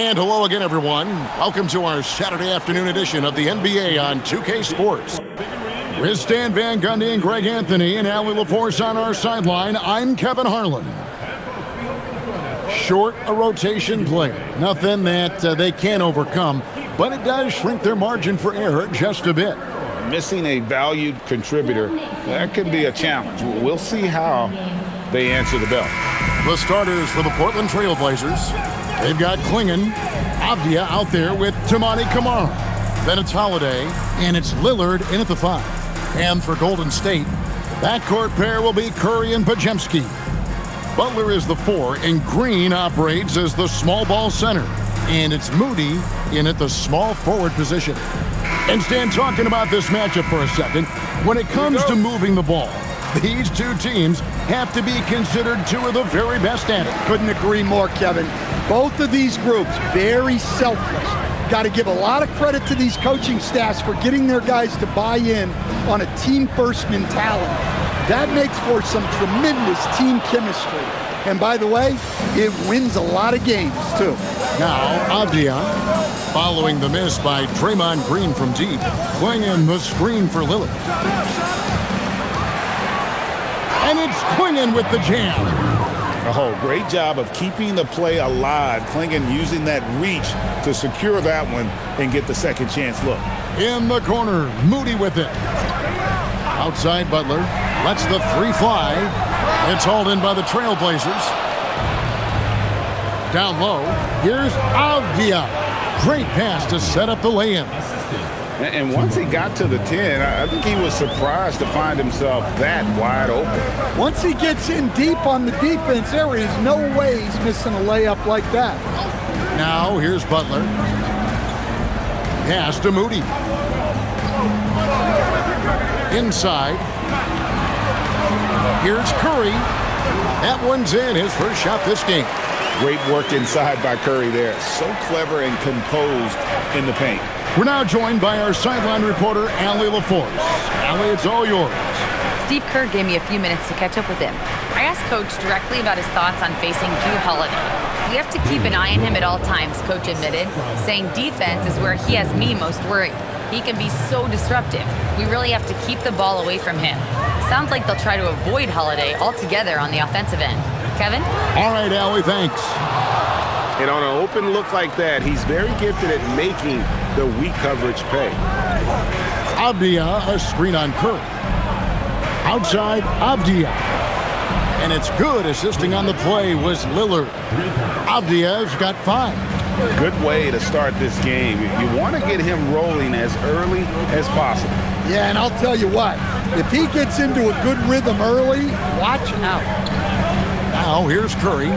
And hello again, everyone. Welcome to our Saturday afternoon edition of the NBA on 2K Sports. With Stan Van Gundy and Greg Anthony and Allie LaForce on our sideline, I'm Kevin Harlan. Short a rotation player. Nothing that they can't overcome, but it does shrink their margin for error just a bit. Missing a valued contributor, that could be a challenge. We'll see how they answer the bell. The starters for the Portland Trail Blazers. They've got Klingon, Avdia out there with Tamani Kamara. Then it's Holiday, and it's Lillard in at the 5. And for Golden State, backcourt pair will be Curry and Podziemski. Butler is the 4, and Green operates as the small ball center. And it's Moody in at the small forward position. And Stan, talking about this matchup for a second, when it comes to moving the ball, these two teams have to be considered two of the very best at it. Couldn't agree more, Kevin. Both of these groups, very selfless. Got to give a lot of credit to these coaching staffs for getting their guys to buy in on a team-first mentality. That makes for some tremendous team chemistry. And by the way, it wins a lot of games, too. Now, Avdia, following the miss by Draymond Green from deep, Klingon the screen for Lillard. And it's Klingon with the jam. Oh, great job of keeping the play alive. Klingon using that reach to secure that one and get the second chance look. In the corner, Moody with it. Outside Butler, lets the 3 fly. It's hauled in by the Trailblazers. Down low, here's Avdia. Great pass to set up the lay-in. And once he got to the 10, I think he was surprised to find himself that wide open. Once he gets in deep on the defense, there is no way he's missing a layup like that. Now, here's Butler. Pass to Moody. Inside. Here's Curry. That one's in, his first shot this game. Great work inside by Curry there. So clever and composed in the paint. We're now joined by our sideline reporter, Allie LaForce. Allie, it's all yours. Steve Kerr gave me a few minutes to catch up with him. I asked Coach directly about his thoughts on facing Drew Holiday. We have to keep an eye on him at all times, Coach admitted, saying defense is where he has me most worried. He can be so disruptive. We really have to keep the ball away from him. Sounds like they'll try to avoid Holiday altogether on the offensive end. Kevin? All right, Allie, thanks. And on an open look like that, he's very gifted at making the weak coverage pay. Avdia, a screen on Curry. Outside, Avdia. And it's good. Assisting on the play was Lillard. Avdia's got 5. Good way to start this game. You want to get him rolling as early as possible. Yeah, and I'll tell you what, if he gets into a good rhythm early, watch out. Now, here's Curry.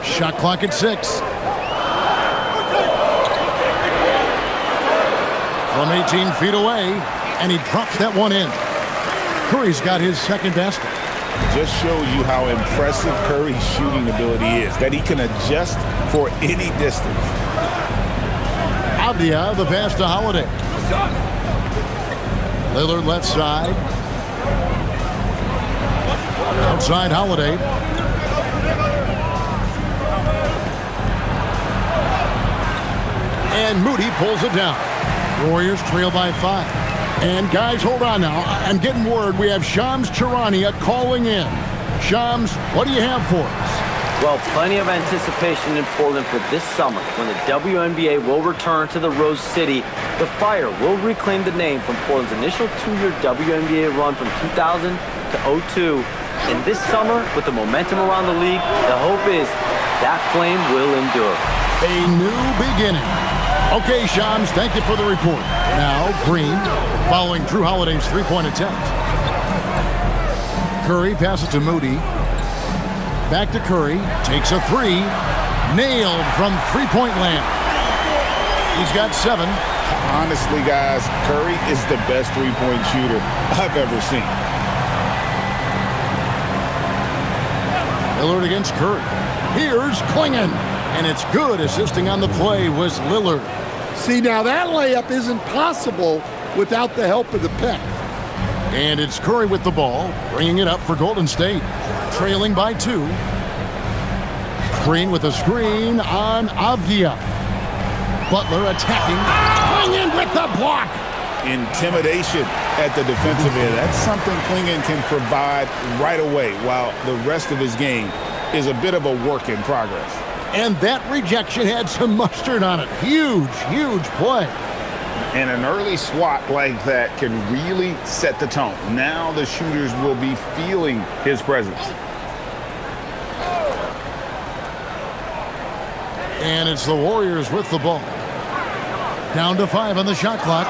Shot clock at 6. From 18 feet away, and he drops that one in. Curry's got his second basket. Just shows you how impressive Curry's shooting ability is, that he can adjust for any distance. Avdia, the pass to Holiday. Lillard left side. Outside Holiday. And Moody pulls it down. Warriors trail by 5. And guys, hold on now. I'm getting word we have Shams Charania calling in. Shams, what do you have for us? Well, plenty of anticipation in Portland for this summer when the WNBA will return to the Rose City. The Fire will reclaim the name from Portland's initial 2-year WNBA run from 2000 to 02. And this summer, with the momentum around the league, the hope is that flame will endure. A new beginning. Okay, Shams, thank you for the report. Now, Green, following Drew Holiday's 3-point attempt. Curry passes to Moody. Back to Curry, takes a 3. Nailed from 3-point land. He's got 7. Honestly, guys, Curry is the best 3-point shooter I've ever seen. Lillard against Curry. Here's Klingon. And it's good. Assisting on the play was Lillard. See, now that layup isn't possible without the help of the pick. And it's Curry with the ball, bringing it up for Golden State, trailing by 2. Green with a screen on Avdia. Butler attacking. Klingon with the block. Intimidation at the defensive end. That's something Klingon can provide right away, while the rest of his game is a bit of a work in progress. And that rejection had some mustard on it. Huge, huge play. And an early swat like that can really set the tone. Now the shooters will be feeling his presence. And it's the Warriors with the ball. Down to 5 on the shot clock.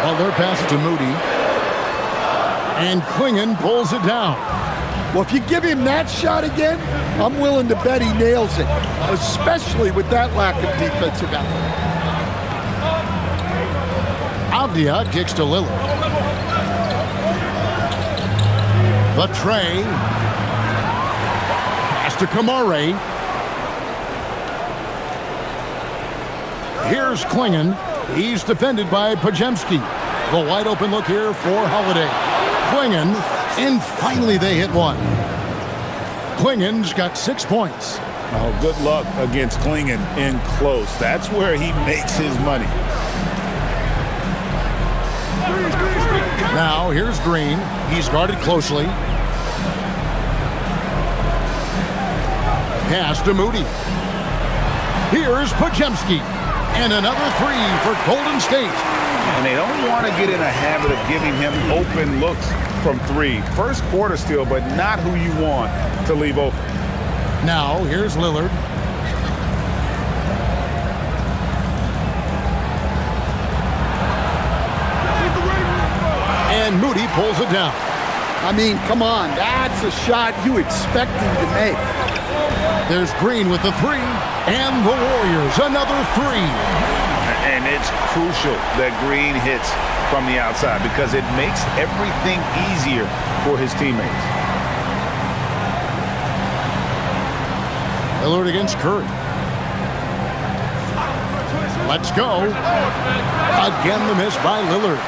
Butler passes to Moody. And Klingon pulls it down. Well, if you give him that shot again, I'm willing to bet he nails it, especially with that lack of defensive effort. Avdia kicks to Lillard. The tray. Pass to Kamare. Here's Klingon. He's defended by Pajemski. The wide open look here for Holiday. Klingon, and finally they hit one. Klingon's got 6 points. Oh, good luck against Klingon in close. That's where he makes his money. Now here's Green. He's guarded closely. Pass to Moody. Here's Pajemski. And another 3 for Golden State. And they don't want to get in a habit of giving him open looks from 3. First quarter still, but not who you want to leave open. Now here's Lillard. And Moody pulls it down. I mean, come on, that's a shot you expect him to make. There's Green with the 3, and the Warriors another 3. And it's crucial that Green hits from the outside because it makes everything easier for his teammates. Lillard against Curry. Let's go. Again the miss by Lillard.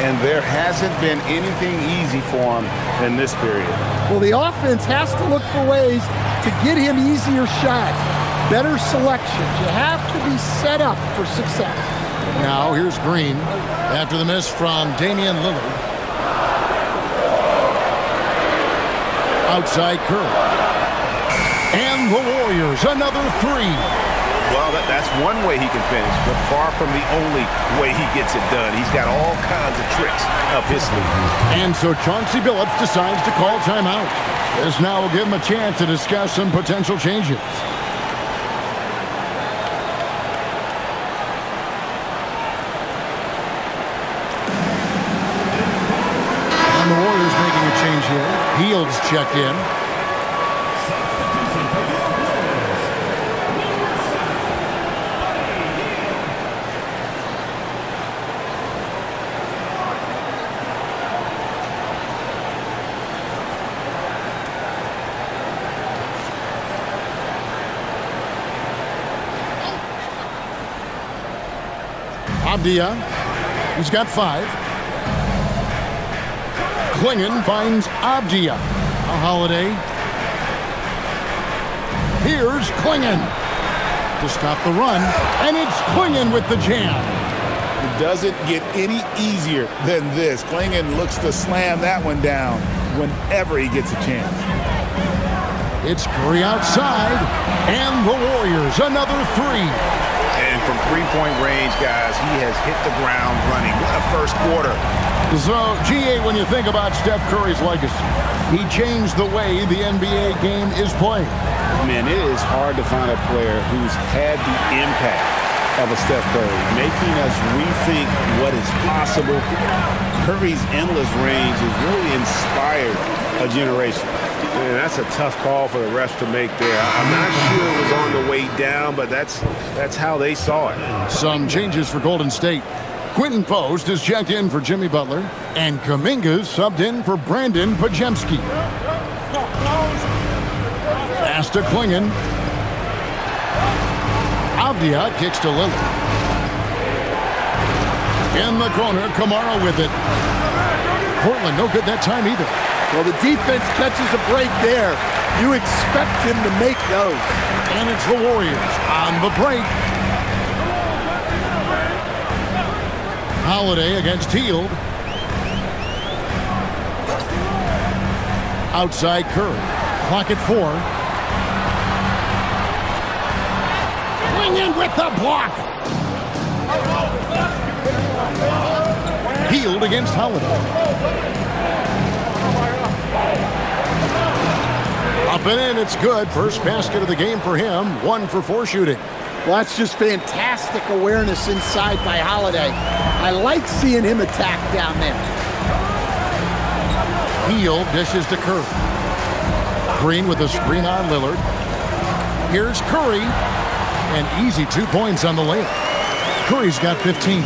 And there hasn't been anything easy for him in this period. Well, the offense has to look for ways to get him easier shots, better selections. You have to be set up for success. Now here's Green after the miss from Damian Lillard. Outside Curry. And the Warriors another 3. Well, that's one way he can finish, but far from the only way he gets it done. He's got all kinds of tricks up his sleeve. And so Chauncey Billups decides to call timeout. This now will give him a chance to discuss some potential changes. And the Warriors making a change here. Heald's checked in. Avdia, he's got 5. Klingon finds Avdia. A Holiday. Here's Klingon to stop the run, and it's Klingon with the jam. It doesn't get any easier than this. Klingon looks to slam that one down whenever he gets a chance. It's Curry outside, and the Warriors another 3. And from three-point range, guys, he has hit the ground running. What a first quarter. So, GA, when you think about Steph Curry's legacy, he changed the way the NBA game is played. Man, it is hard to find a player who's had the impact of a Steph Curry, making us rethink what is possible. Curry's endless range has really inspired a generation. Man, that's a tough call for the refs to make there. I'm not sure it was on the way down, but that's how they saw it. Some changes for Golden State. Quentin Post is checked in for Jimmy Butler, and Kuminga subbed in for Brandon Pajemski. Pass to Klingon. Avdia kicks to Lillard. In the corner, Kamara with it. Portland no good that time either. Well, the defense catches a break there. You expect him to make those. And it's the Warriors on the break. Holiday against Hield. Outside Curry. Clock at 4. Wing in with the block. Hield against Holiday. Up and in, it's good. First basket of the game for him. 1 for 4 shooting. Well, that's just fantastic awareness inside by Holiday. I like seeing him attack down there. Hield dishes to Curry. Green with a screen on Lillard. Here's Curry. And easy 2 points on the layup. Curry's got 15.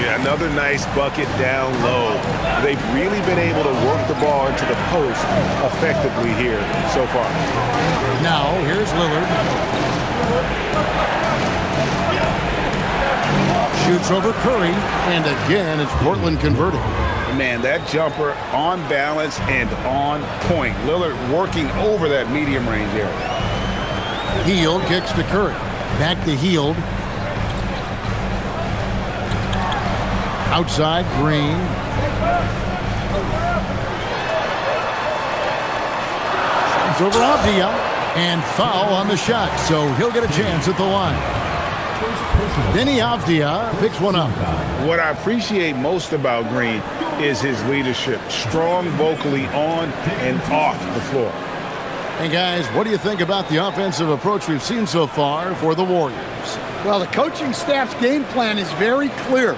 Yeah, another nice bucket down low. They've really been able to work the ball into the post effectively here so far. Now, here's Lillard. Shoots over Curry, and again, it's Portland converting. Man, that jumper on balance and on point. Lillard working over that medium range area. Hield kicks to Curry. Back to Hield. Outside, Green. It's over Avdia. And foul on the shot, so he'll get a chance at the line. Denny Avdia picks one up. What I appreciate most about Green is his leadership. Strong vocally on and off the floor. And guys, what do you think about the offensive approach we've seen so far for the Warriors? Well, the coaching staff's game plan is very clear.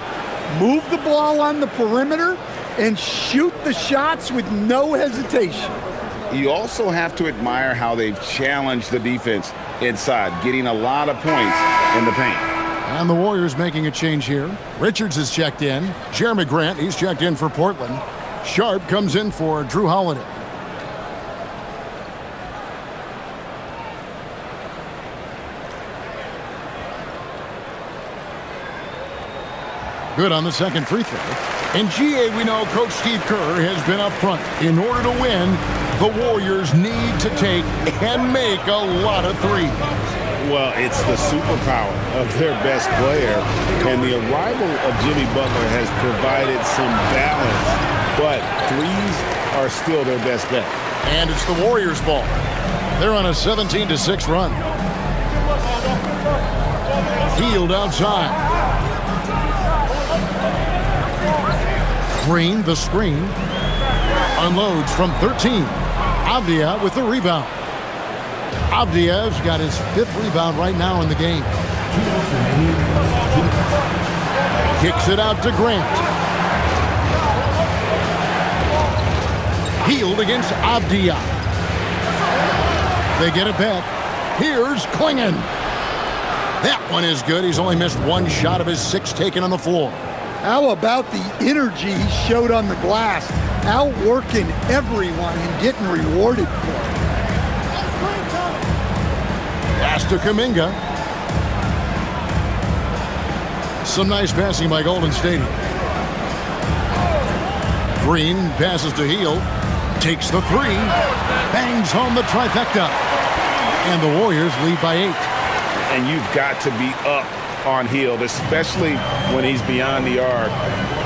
Move the ball on the perimeter and shoot the shots with no hesitation. You also have to admire how they've challenged the defense inside, getting a lot of points in the paint. And the Warriors making a change here. Richards is checked in. Jeremy Grant, he's checked in for Portland. Sharp comes in for Drew Holiday. Good on the second free throw. In GA, we know Coach Steve Kerr has been up front. In order to win, the Warriors need to take and make a lot of threes. Well, it's the superpower of their best player, and the arrival of Jimmy Butler has provided some balance, but threes are still their best bet. And it's the Warriors' ball. They're on a 17-6 run. Hield outside. Green, the screen, unloads from 13. Avdia with the rebound. Avdia's got his 5th rebound right now in the game. Kicks it out to Grant. Hield against Avdia. They get it back. Here's Klingon. That one is good. He's only missed 1 shot of his 6 taken on the floor. How about the energy he showed on the glass, outworking everyone and getting rewarded for it. Pass to Kuminga. Some nice passing by Golden State. Green passes to Hield. Takes the 3. Bangs home the trifecta. And the Warriors lead by 8. And you've got to be up on Hield, especially when he's beyond the arc.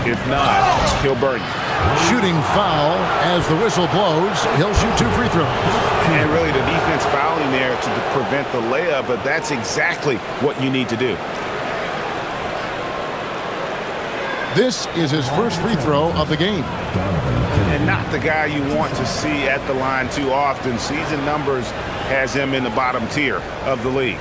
If not, he'll burn you. Shooting foul as the whistle blows. He'll shoot 2 free throws. And really the defense fouling there to prevent the layup, but that's exactly what you need to do. This is his first free throw of the game. And not the guy you want to see at the line too often. Season numbers has him in the bottom tier of the league.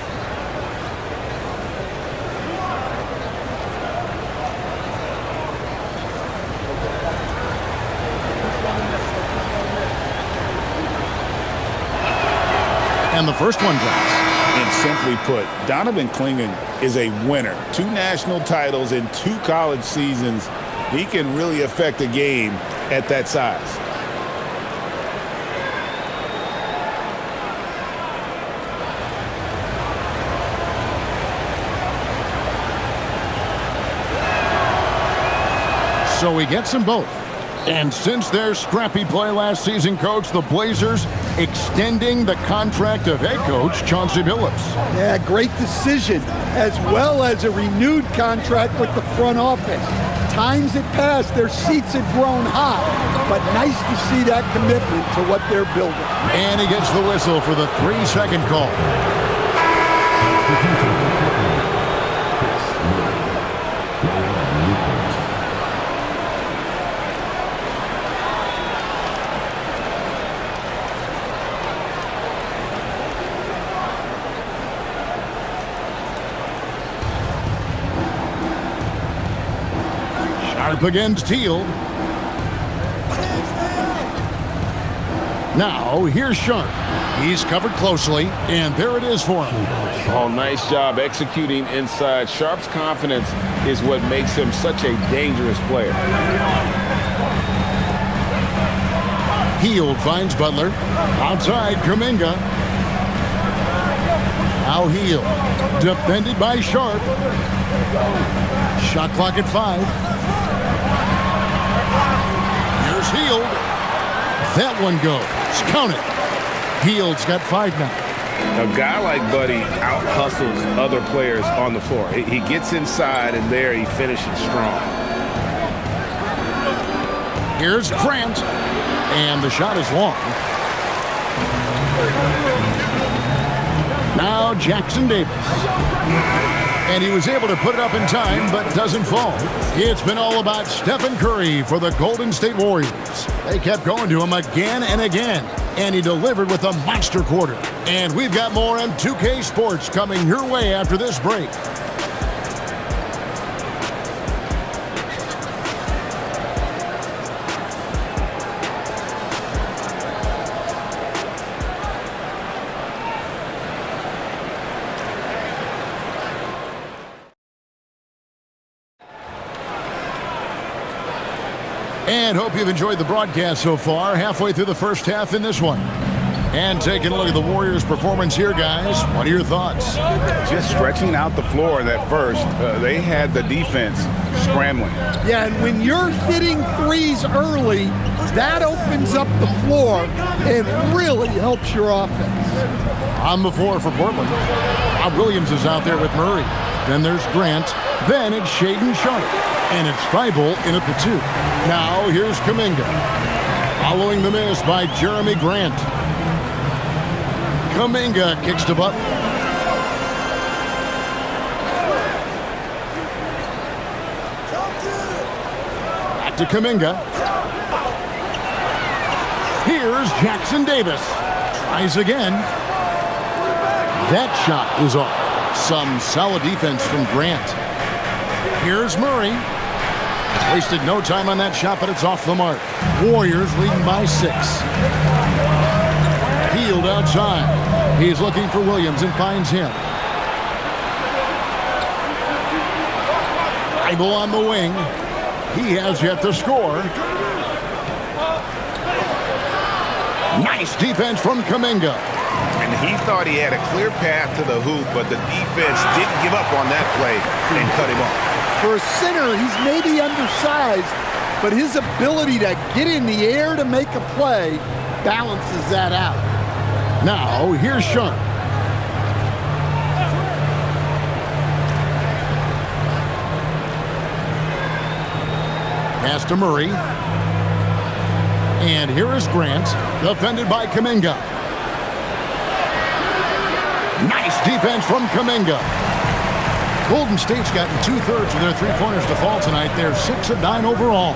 And the first one drops. And simply put, Donovan Clingan is a winner. 2 national titles in 2 college seasons. He can really affect a game at that size. So he gets them both. And since their scrappy play last season, Coach, the Blazers extending the contract of head coach Chauncey Billups. Yeah, great decision, as well as a renewed contract with the front office. Times had passed, their seats had grown hot, but nice to see that commitment to what they're building. And he gets the whistle for the 3-second call. Sharp against Teal. Now, here's Sharp. He's covered closely, and there it is for him. Oh, nice job executing inside. Sharp's confidence is what makes him such a dangerous player. Hield finds Butler. Outside, Kuminga. Now Hield. Defended by Sharp. Shot clock at 5. Here's Hield. That one goes. Count it. Hield's got 5 now. A guy like Buddy out-hustles other players on the floor. He gets inside, and there he finishes strong. Here's Grant. And the shot is long. Now Jackson Davis. And he was able to put it up in time, but doesn't fall. It's been all about Stephen Curry for the Golden State Warriors. They kept going to him again and again, and he delivered with a monster quarter. And we've got more on 2K Sports coming your way after this break. And hope you've enjoyed the broadcast so far. Halfway through the first half in this one. And taking a look at the Warriors' performance here, guys. What are your thoughts? Just stretching out the floor in that first. They had the defense scrambling. Yeah, and when you're hitting threes early, that opens up the floor and really helps your offense. On the floor for Portland. Rob Williams is out there with Murray. Then there's Grant. Then it's Shaedon Sharp. And it's Thibault in at the 2. Now here's Kuminga. Following the miss by Jeremy Grant. Kuminga kicks to Butler. Back to Kuminga. Here's Jackson Davis. Tries again. That shot is off. Some solid defense from Grant. Here's Murray. Wasted no time on that shot, but it's off the mark. Warriors leading by 6. Hield outside. He's looking for Williams and finds him. Thibault on the wing. He has yet to score. Nice defense from Kuminga. And he thought he had a clear path to the hoop, but the defense didn't give up on that play and cut him off. For a center, he's maybe undersized, but his ability to get in the air to make a play balances that out. Now, here's Sharp. Pass to Murray. And here is Grant, defended by Kuminga. Nice defense from Kuminga. Golden State's gotten 2/3 of their three-pointers to fall tonight. They're 6 of 9 overall.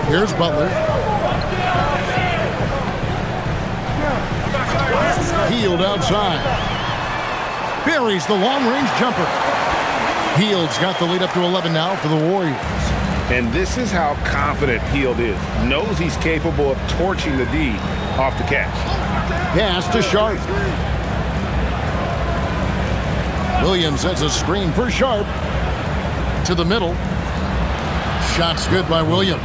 Here's Butler. Hield outside. Buries the long-range jumper. Hield's got the lead up to 11 now for the Warriors. And this is how confident Hield is. Knows he's capable of torching the D off the catch. Pass to Sharp. Williams sets a screen for Sharp. To the middle. Shot's good by Williams.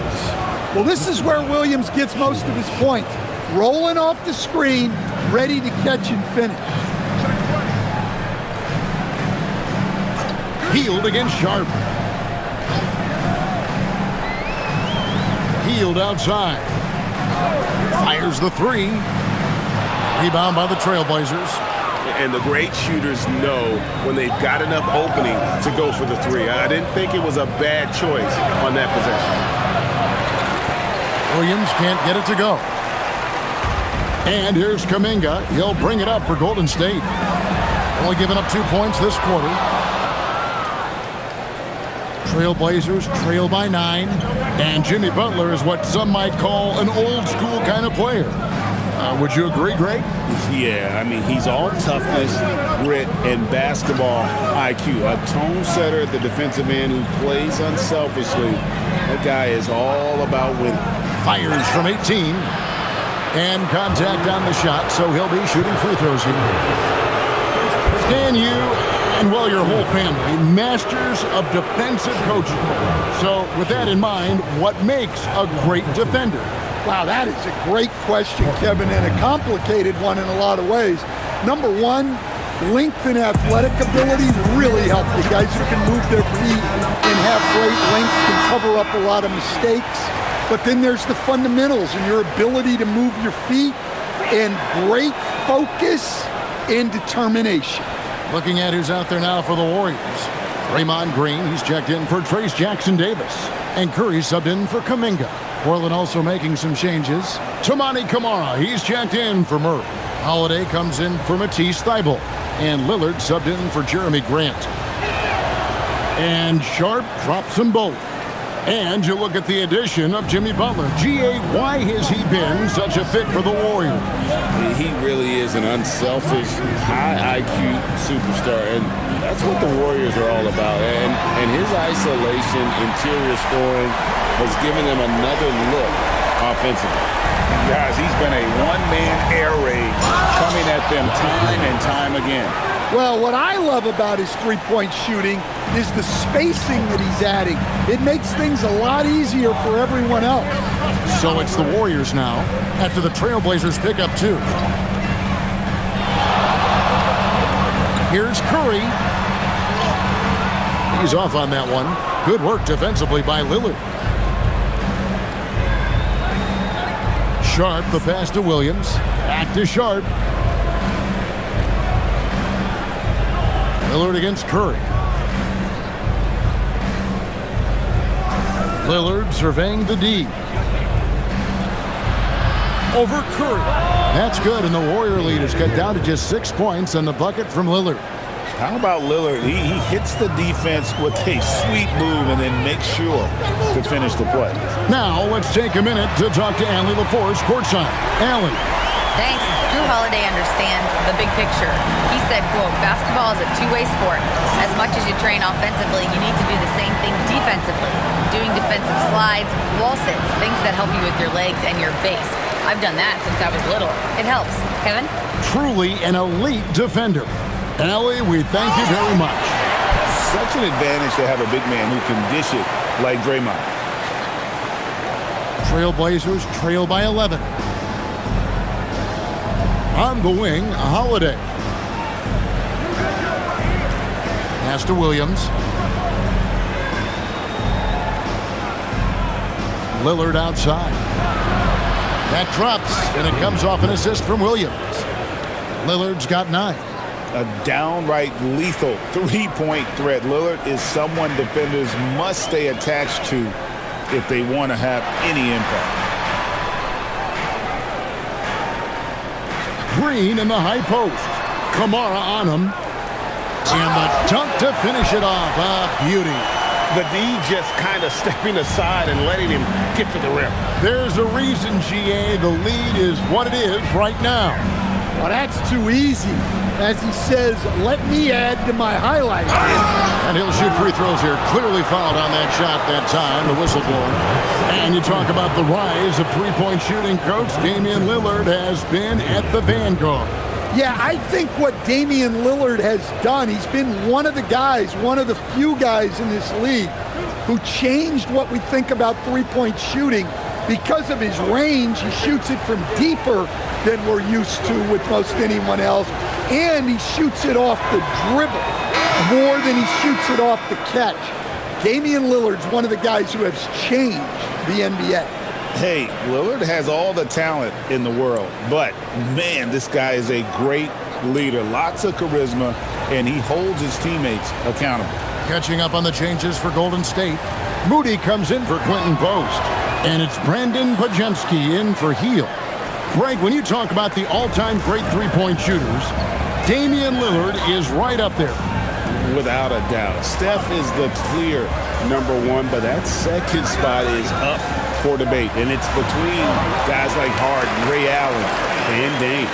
Well, this is where Williams gets most of his points. Rolling off the screen, ready to catch and finish. Hield against Sharp. Hield outside. Fires the three. Rebound by the Trailblazers. And the great shooters know when they've got enough opening to go for the three. I didn't think it was a bad choice on that possession. Williams can't get it to go. And here's Kuminga. He'll bring it up for Golden State. Only giving up 2 points this quarter. Trailblazers trail by 9. And Jimmy Butler is what some might call an old school kind of player. Would you agree, Greg? Yeah, I mean, he's all toughness, grit, and basketball IQ. A tone setter at the defensive end who plays unselfishly. That guy is all about winning. Fires from 18. And contact on the shot, so he'll be shooting free throws here. Stan, you and, well, your whole family, masters of defensive coaching. So with that in mind, what makes a great defender? Wow, that is a great question, Kevin, and a complicated one in a lot of ways. Number one, length and athletic ability really help. The guys who can move their feet and have great length can cover up a lot of mistakes. But then there's the fundamentals and your ability to move your feet and great focus and determination. Looking at who's out there now for the Warriors. Draymond Green, he's checked in for Trace Jackson-Davis. And Curry subbed in for Kuminga. Portland also making some changes. Toumani Camara, he's checked in for Murray. Holiday comes in for Matisse Thybulle. And Lillard subbed in for Jeremy Grant. And Sharp drops them both. And you look at the addition of Jimmy Butler. G.A., why has he been such a fit for the Warriors? He really is an unselfish, high IQ superstar, and that's what the Warriors are all about. And his isolation, interior scoring, has given them another look offensively. Guys, he's been a one-man air raid coming at them time and time again. Well, what I love about his three-point shooting is the spacing that he's adding. It makes things a lot easier for everyone else. So it's the Warriors now, after the Trailblazers pick up 2. Here's Curry. He's off on that one. Good work defensively by Lillard. Sharp, the pass to Williams. Back to Sharp. Lillard against Curry. Lillard surveying the D. Over Curry. That's good, and the Warrior lead is cut down to just 6 points and the bucket from Lillard. How about Lillard? He hits the defense with a sweet move and then makes sure to finish the play. Now, let's take a minute to talk to Allie LaForce courtside. Allie. Thanks. Drew Holiday understands the big picture. He said, quote, basketball is a two-way sport. As much as you train offensively, you need to do the same thing defensively. Doing defensive slides, wall sits, things that help you with your legs and your base. I've done that since I was little. It helps. Kevin? Truly an elite defender. Allie, we thank you very much. Such an advantage to have a big man who can dish it like Draymond. Trailblazers trail by 11. On the wing, Holiday. Pass to Williams. Lillard outside. That drops, and it comes off an assist from Williams. Lillard's got 9. A downright lethal three-point threat. Lillard is someone defenders must stay attached to if they want to have any impact. Green in the high post. Camara on him. And the dunk to finish it off. Beauty. The D just kind of stepping aside and letting him get to the rim. There's a reason, GA, the lead is what it is right now. Well, that's too easy. As he says, let me add to my highlight. And he'll shoot free throws here. Clearly fouled on that shot that time, the whistle blowing. And you talk about the rise of three-point shooting, Coach. Damian Lillard has been at the vanguard. Yeah, I think what Damian Lillard has done, he's been one of the guys, one of the few guys in this league who changed what we think about three-point shooting. Because of his range, he shoots it from deeper than we're used to with most anyone else. And he shoots it off the dribble more than he shoots it off the catch. Damian Lillard's one of the guys who has changed the NBA. Hey, Lillard has all the talent in the world, but, man, this guy is a great leader. Lots of charisma, and he holds his teammates accountable. Catching up on the changes for Golden State. Moody comes in for Quentin Post. And it's Brandon Pajemski in for Heel. Greg, when you talk about the all-time great three-point shooters, Damian Lillard is right up there. Without a doubt. Steph is the clear number one, but that second spot is up for debate. And it's between guys like Harden, Ray Allen, and Dame.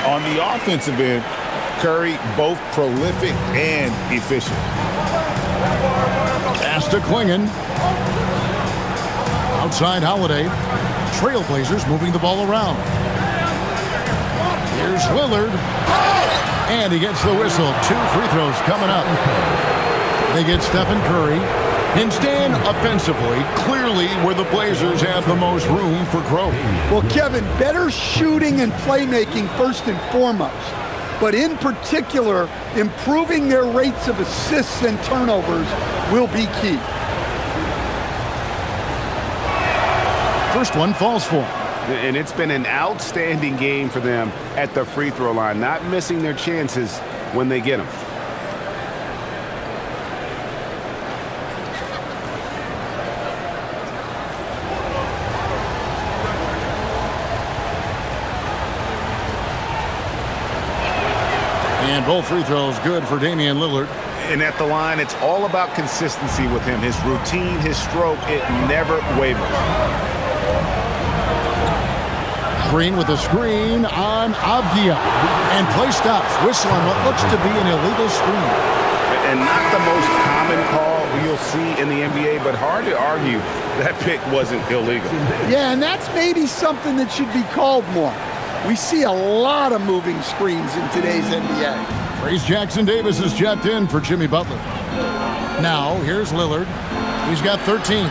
On the offensive end, Curry, both prolific and efficient. Pass to Klingon. Outside Holiday. Trailblazers moving the ball around. Here's Lillard. And he gets the whistle. 2 free throws coming up. They get Stephen Curry. And stand offensively, clearly where the Blazers have the most room for growth. Well, Kevin, better shooting and playmaking first and foremost. But in particular, improving their rates of assists and turnovers will be key. First one falls for him. And it's been an outstanding game for them at the free throw line, not missing their chances when they get them. And both free throws good for Damian Lillard. And at the line, it's all about consistency with him. His routine, his stroke, it never wavers. Green with a screen on Avdia. And play stops. Whistle on what looks to be an illegal screen. And not the most common call you'll see in the NBA, but hard to argue that pick wasn't illegal. Yeah, and that's maybe something that should be called more. We see a lot of moving screens in today's NBA. Trace Jackson-Davis is checked in for Jimmy Butler. Now, here's Lillard. He's got 13.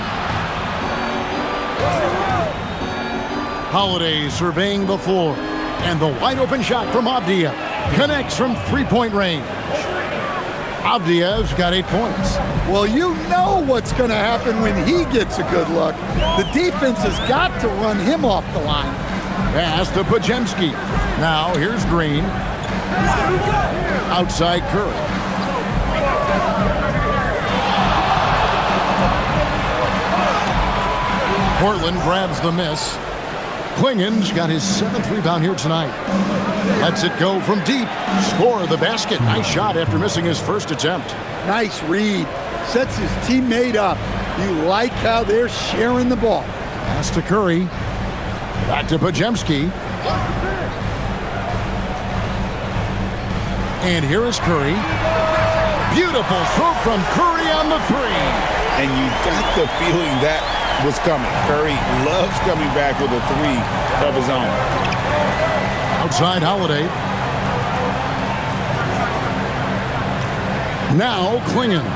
Holiday surveying the floor. And the wide-open shot from Avdia connects from three-point range. Avdia's got 8 points. Well, you know what's going to happen when he gets a good look. The defense has got to run him off the line. Pass to Pajemski. Now, here's Green. Outside Curry. Portland grabs the miss. Klingon's got his 7th rebound here tonight. Lets it go from deep. Score the basket. Nice shot after missing his first attempt. Nice read. Sets his teammate up. You like how they're sharing the ball. Pass to Curry. Back to Pajemski. And here is Curry. Beautiful stroke from Curry on the 3. And you got the feeling that was coming. Curry loves coming back with a 3 of his own. Outside Holiday. Now Klingon.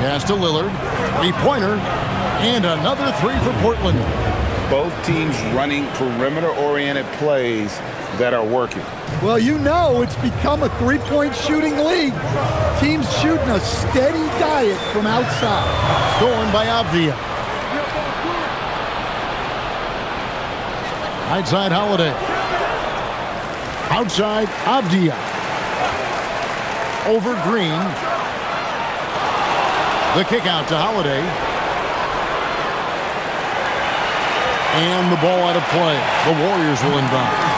Pass to Lillard. 3-pointer. And another 3 for Portland. Both teams running perimeter-oriented plays that are working. Well, you know it's become a three-point shooting league. Teams shooting a steady diet from outside. Stolen by Avdia. Outside Holiday. Outside Avdia. Over Green. The kick out to Holiday. And the ball out of play. The Warriors will inbound.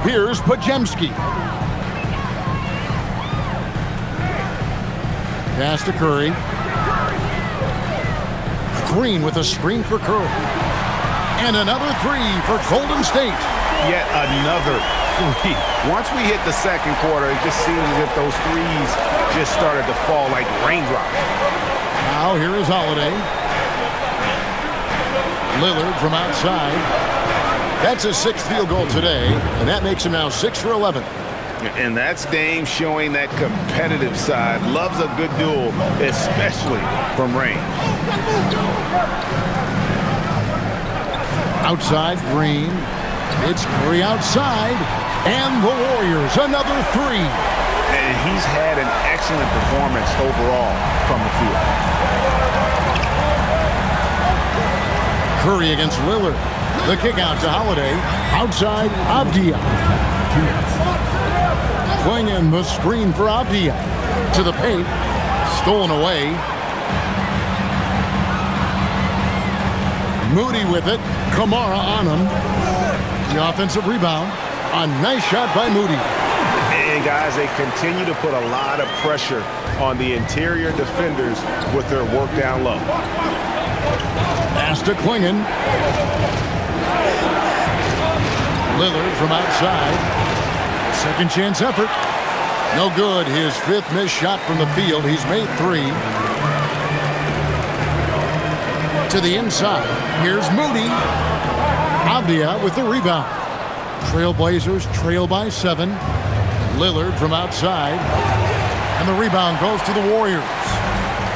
Here's Pajemski. Pass to Curry. Green with a screen for Curry. And another 3 for Golden State. Yet another 3. Once we hit the second quarter, it just seems as if those threes just started to fall like raindrops. Now here is Holiday. Lillard from outside. That's his 6th field goal today, and that makes him now 6 for 11. And that's Dame showing that competitive side. Loves a good duel, especially from range. Outside Green. It's Curry outside. And the Warriors, another three. And he's had an excellent performance overall from the field. Curry against Lillard. The kick out to Holiday. Outside, Avdia. Swinging the screen for Avdia. To the paint. Stolen away. Moody with it. Kamara on him. The offensive rebound. A nice shot by Moody. And guys, they continue to put a lot of pressure on the interior defenders with their work down low. Pass to Klingon. Lillard from outside. Second chance effort. No good. His fifth missed shot from the field. He's made three. To the inside. Here's Moody. Avdia with the rebound. Trailblazers trail by 7. Lillard from outside. And the rebound goes to the Warriors.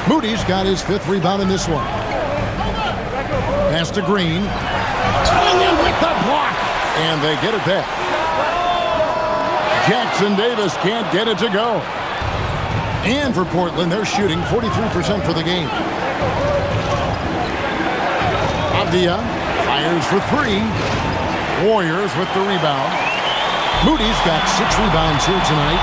Moody's got his 5th rebound in this one. Pass to Green. With the block. And they get it back. Jackson Davis can't get it to go. And for Portland, they're shooting 43% for the game. Avdia fires for 3. Warriors with the rebound. Moody's got 6 rebounds here tonight.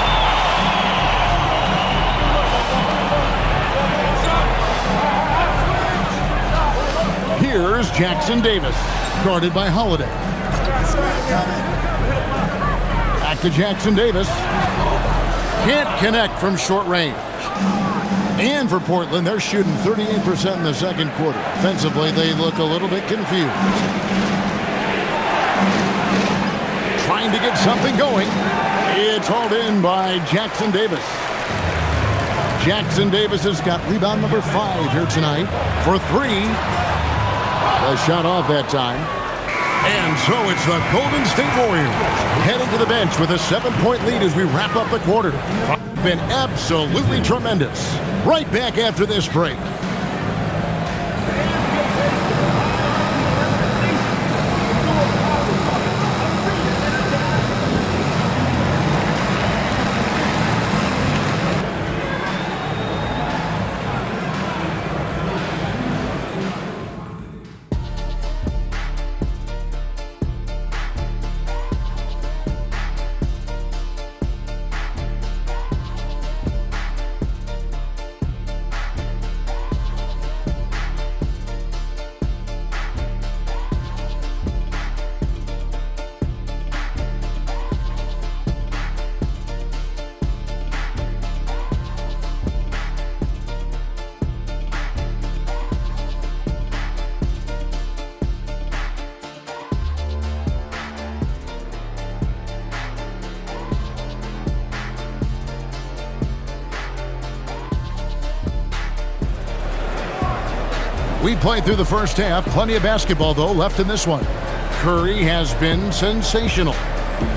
Here's Jackson Davis, guarded by Holiday. Back to Jackson Davis. Can't connect from short range. And for Portland, they're shooting 38% in the second quarter. Offensively, they look a little bit confused. Trying to get something going. It's hauled in by Jackson Davis. Jackson Davis has got rebound number 5 here tonight for 3. A shot off that time. And so it's the Golden State Warriors heading to the bench with a 7-point lead as we wrap up the quarter. Been absolutely tremendous. Right back after this break. We played through the first half. Plenty of basketball, though, left in this one. Curry has been sensational.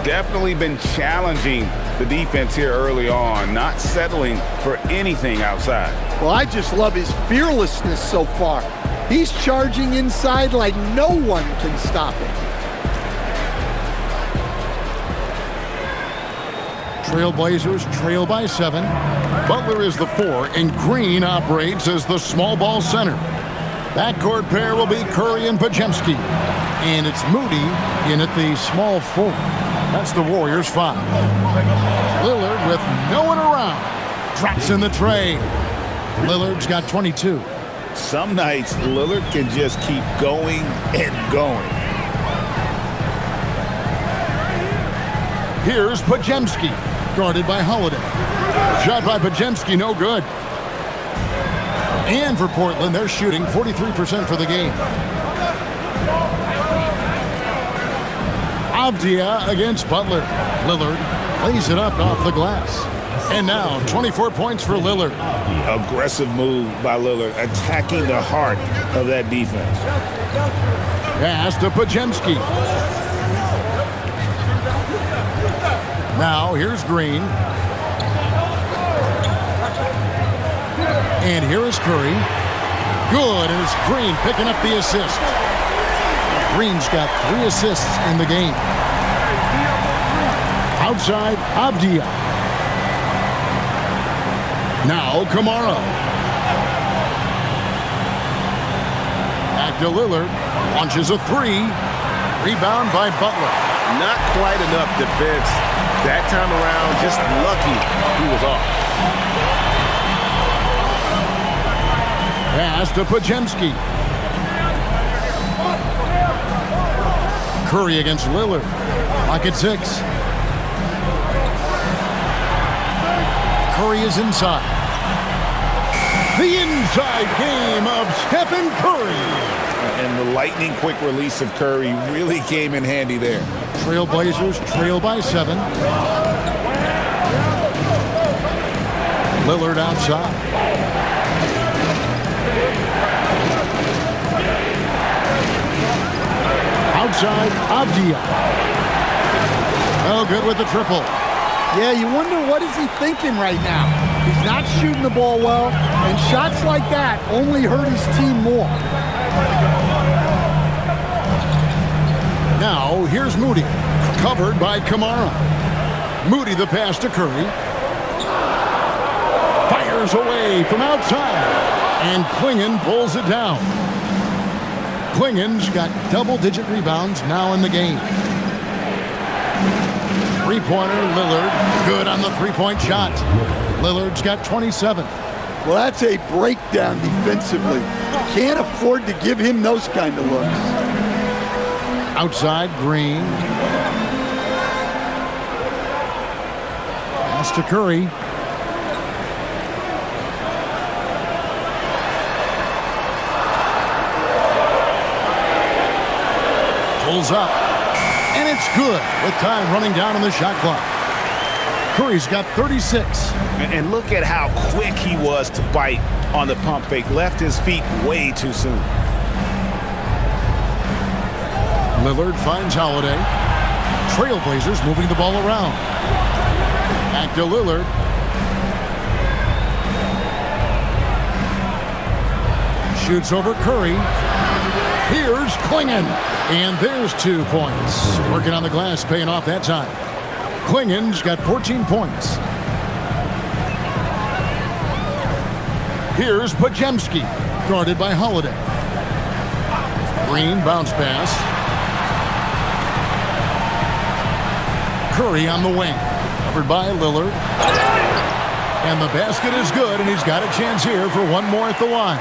Definitely been challenging the defense here early on, not settling for anything outside. Well, I just love his fearlessness so far. He's charging inside like no one can stop him. Trailblazers trail by 7. Butler is the 4, and Green operates as the small ball center. Backcourt pair will be Curry and Podziemski. And it's Moody in at the small 4. That's the Warriors' 5. Lillard with no one around. Drops in the tray. Lillard's got 22. Some nights, Lillard can just keep going and going. Here's Podziemski, guarded by Holiday. Shot by Podziemski, no good. And for Portland, they're shooting 43% for the game. Avdia against Butler. Lillard lays it up off the glass. And now 24 points for Lillard. Aggressive move by Lillard, attacking the heart of that defense. Pass to Podziemski. Now here's Green. And here is Curry. Good, and it's Green picking up the assist. Green's got 3 assists in the game. Outside, Avdia. Now, Kamara. Back to Lillard. Launches a three. Rebound by Butler. Not quite enough defense that time around. Just lucky he was off. Pass to Podziemski. Curry against Lillard. Clock at 6. Curry is inside. The inside game of Stephen Curry. And the lightning quick release of Curry really came in handy there. Trailblazers trail by 7. Lillard outside. Outside, Avdia. Oh, good with the triple. Yeah, you wonder what is he thinking right now. He's not shooting the ball well, and shots like that only hurt his team more. Now, here's Moody, covered by Kamara. Moody the pass to Curry. Fires away from outside, and Klingon pulls it down. Klingon's got double-digit rebounds now in the game. Three-pointer, Lillard, good on the three-point shot. Lillard's got 27. Well, that's a breakdown defensively. Can't afford to give him those kind of looks. Outside, Green. Pass to Curry. Pulls up. And it's good with time running down on the shot clock. Curry's got 36. And look at how quick he was to bite on the pump fake. Left his feet way too soon. Lillard finds Holiday. Trailblazers moving the ball around. Back to Lillard. Shoots over Curry. Here's Klingon. And there's 2 points. Working on the glass, paying off that time. Klingon's got 14 points. Here's Podziemski, guarded by Holiday. Green bounce pass. Curry on the wing, covered by Lillard. And the basket is good, and he's got a chance here for one more at the line.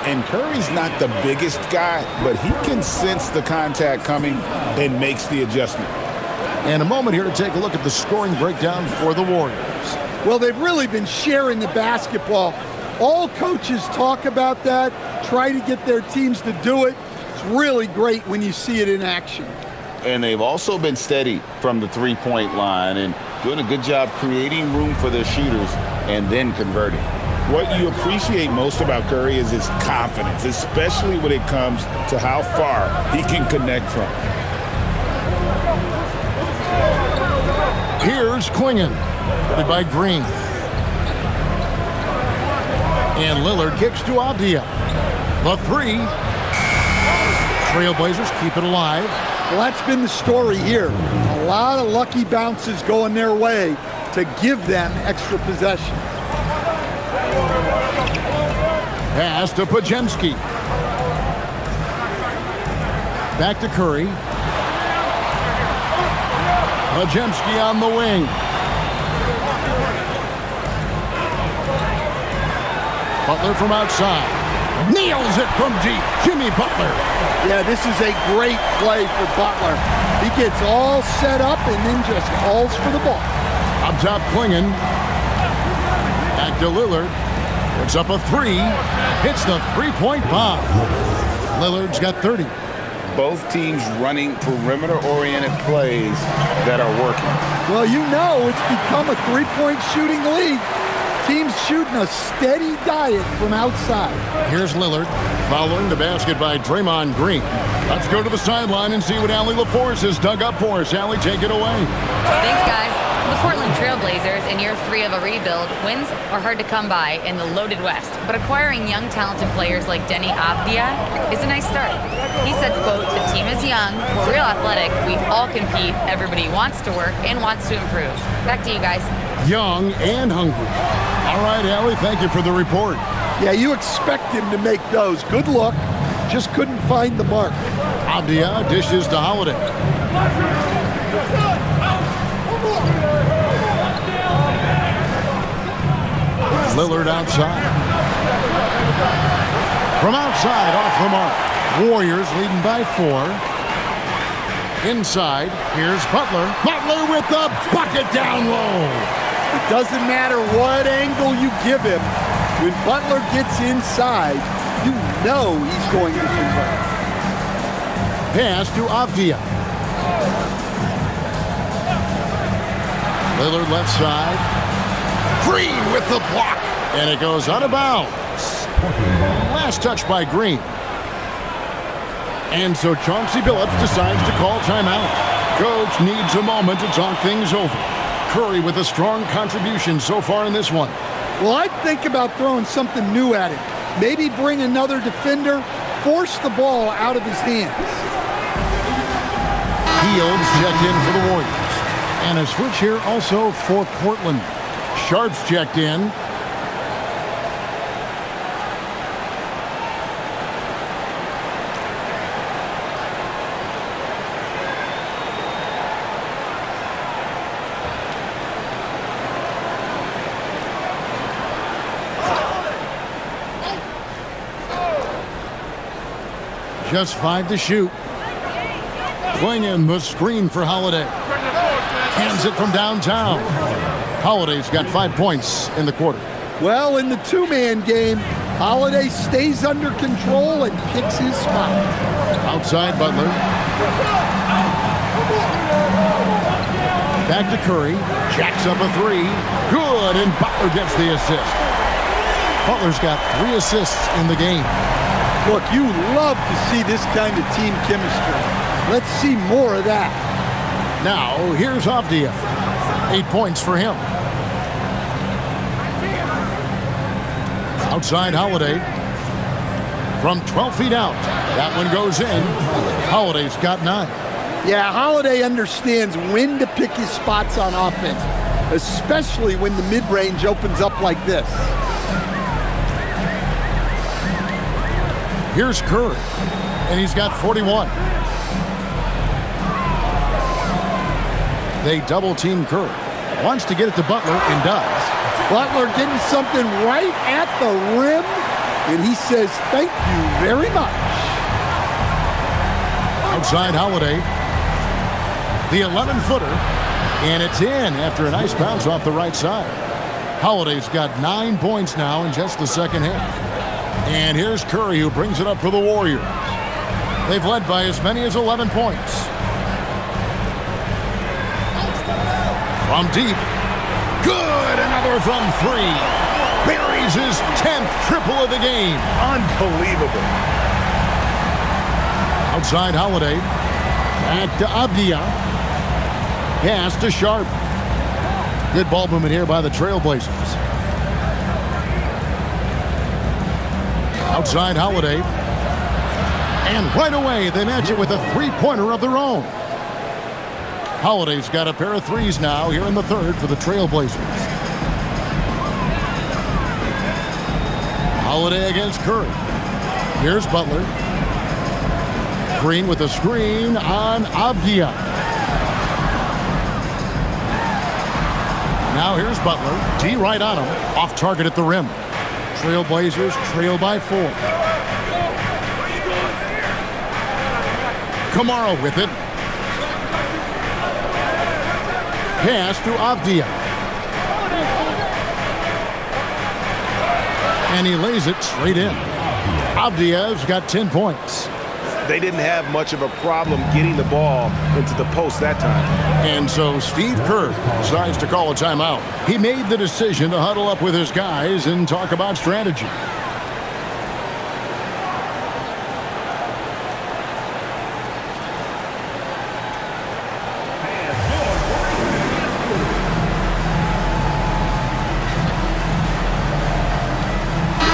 And Curry's not the biggest guy, but he can sense the contact coming and makes the adjustment. And a moment here to take a look at the scoring breakdown for the Warriors. Well, they've really been sharing the basketball. All coaches talk about that, try to get their teams to do it. It's really great when you see it in action. And they've also been steady from the three-point line and doing a good job creating room for their shooters and then converting. What you appreciate most about Curry is his confidence, especially when it comes to how far he can connect from. Here's Klingon, guarded by Green. And Lillard kicks to Avdia. The three. Trailblazers keep it alive. Well, that's been the story here. A lot of lucky bounces going their way to give them extra possession. Pass to Podziemski. Back to Curry. Podziemski on the wing. Butler from outside. Nails it from deep. Jimmy Butler. Yeah, this is a great play for Butler. He gets all set up and then just calls for the ball. Up top, Klingon. Back to Lillard. Puts up a three. Hits the three-point bomb. Lillard's got 30. Both teams running perimeter-oriented plays that are working. Well, you know it's become a three-point shooting league. Teams shooting a steady diet from outside. Here's Lillard following the basket by Draymond Green. Let's go to the sideline and see what Allie LaForce has dug up for us. Allie, take it away. Thanks, guys. The Portland Trailblazers, in year 3 of a rebuild, wins are hard to come by in the loaded West. But acquiring young, talented players like Denny Avdia is a nice start. He said, quote, "The team team is young, we're real athletic, we all compete, everybody wants to work and wants to improve. Back to you guys. Young and hungry. All right, Allie, thank you for the report. Yeah, you expect him to make those. Good luck. Just couldn't find the mark. Avdia dishes to Holiday. Lillard outside. From outside, off the mark. Warriors leading by 4. Inside, here's Butler. Butler with the bucket down low. It doesn't matter what angle you give him. When Butler gets inside, you know he's going to convert. Pass to Avdia. Lillard left side. Green with the block. And it goes out of bounds. Last touch by Green. And so Chauncey Billups decides to call timeout. Coach needs a moment to talk things over. Curry with a strong contribution so far in this one. Well, I'd think about throwing something new at him. Maybe bring another defender, force the ball out of his hands. Fields checked in for the Warriors. And a switch here also for Portland. Sharp's checked in. Just 5 to shoot. Swinging the screen for Holiday. Hands it from downtown. Holiday's got 5 points in the quarter. Well, in the two-man game, Holiday stays under control and picks his spot. Outside Butler. Back to Curry. Jacks up a 3. Good, and Butler gets the assist. Butler's got 3 assists in the game. Look, you love to see this kind of team chemistry. Let's see more of that. Now, here's Avdia. 8 points for him. Outside Holiday. From 12 feet out. That one goes in. Holiday's got 9. Yeah, Holiday understands when to pick his spots on offense, especially when the mid-range opens up like this. Here's Curry, and he's got 41. They double-team Curry. Wants to get it to Butler, and does. Butler getting something right at the rim, and he says, thank you very much. Outside Holiday. The 11-footer, and it's in after a nice bounce off the right side. Holiday's got 9 points now in just the second half. And here's Curry, who brings it up for the Warriors. They've led by as many as 11 points. From deep. Good, another from 3. Buries his 10th triple of the game. Unbelievable. Outside Holiday. Back to Avdia. Pass to Sharp. Good ball movement here by the Trailblazers. Outside Holiday. And right away, they match it with a three-pointer of their own. Holiday's got a pair of threes now here in the third for the Trailblazers. Holiday against Curry. Here's Butler. Green with a screen on Avdia. Now here's Butler. D right on him. Off target at the rim. Trailblazers trail by 4. Kamara with it. Pass to Avdia. And he lays it straight in. Avdia's got 10 points. They didn't have much of a problem getting the ball into the post that time. And so Steve Kerr decides to call a timeout. He made the decision to huddle up with his guys and talk about strategy.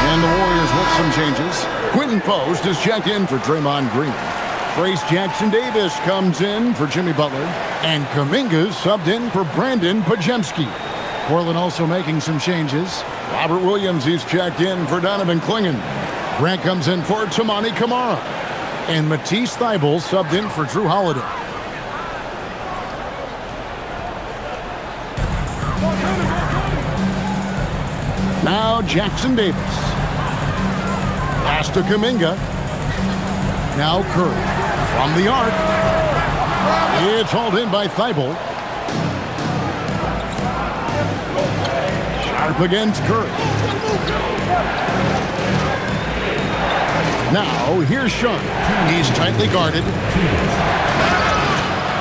And the Warriors with some changes. Quentin Post is checked in for Draymond Green. Grace Jackson-Davis comes in for Jimmy Butler. And Kuminga subbed in for Brandon Pajemski. Portland also making some changes. Robert Williams is checked in for Donovan Clingan. Grant comes in for Tamani Kamara. And Matisse Thybulle subbed in for Drew Holiday. Now Jackson-Davis. Pass to Kuminga. Now Curry. From the arc. It's hauled in by Thybulle. Sharp against Curry. Now here's Sean. He's tightly guarded.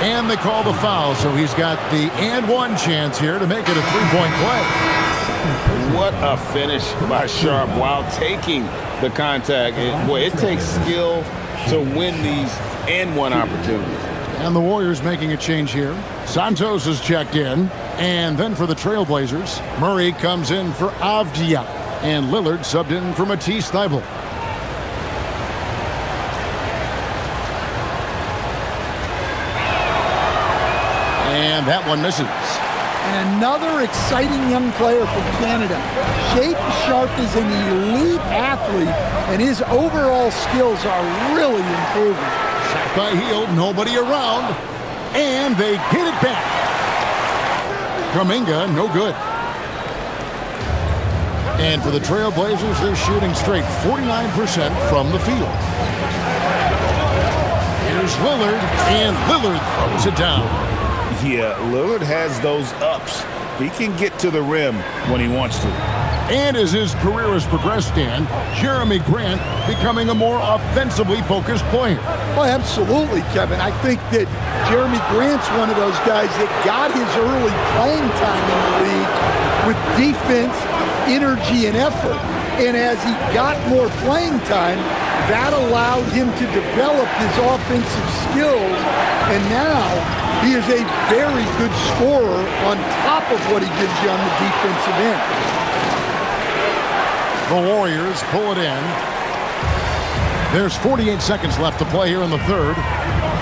And they call the foul, so he's got the and one chance here to make it a three-point play. What a finish by Sharp while taking the contact. It takes skill to win these and one opportunities. And the Warriors making a change here. Santos is checked in. And then for the Trailblazers, Murray comes in for Avdia. And Lillard subbed in for Matisse Thybulle. And that one misses. And another exciting young player from Canada. Shaedon Sharpe is an elite athlete, and his overall skills are really improving. Shot by Hield, nobody around, and they get it back. Kuminga, no good. And for the Trailblazers, they're shooting straight 49% from the field. Here's Lillard, and Lillard throws it down. Yeah, Lillard has those ups. He can get to the rim when he wants to. And as his career has progressed, Dan, Jeremy Grant becoming a more offensively focused player. Oh, absolutely, Kevin. I think that Jeremy Grant's one of those guys that got his early playing time in the league with defense, energy, and effort. And as he got more playing time, that allowed him to develop his offensive skills. And now he is a very good scorer on top of what he gives you on the defensive end. The Warriors pull it in. There's 48 seconds left to play here in the third.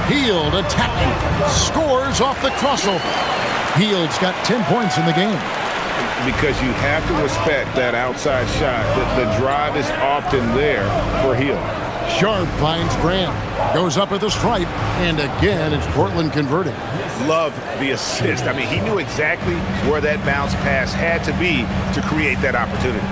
Hield attacking. Scores off the crossover. Hield's got 10 points in the game. Because you have to respect that outside shot. The drive is often there for Hield. Sharp finds Grant. Goes up at the stripe. And again, it's Portland converting. Love the assist. I mean, he knew exactly where that bounce pass had to be to create that opportunity.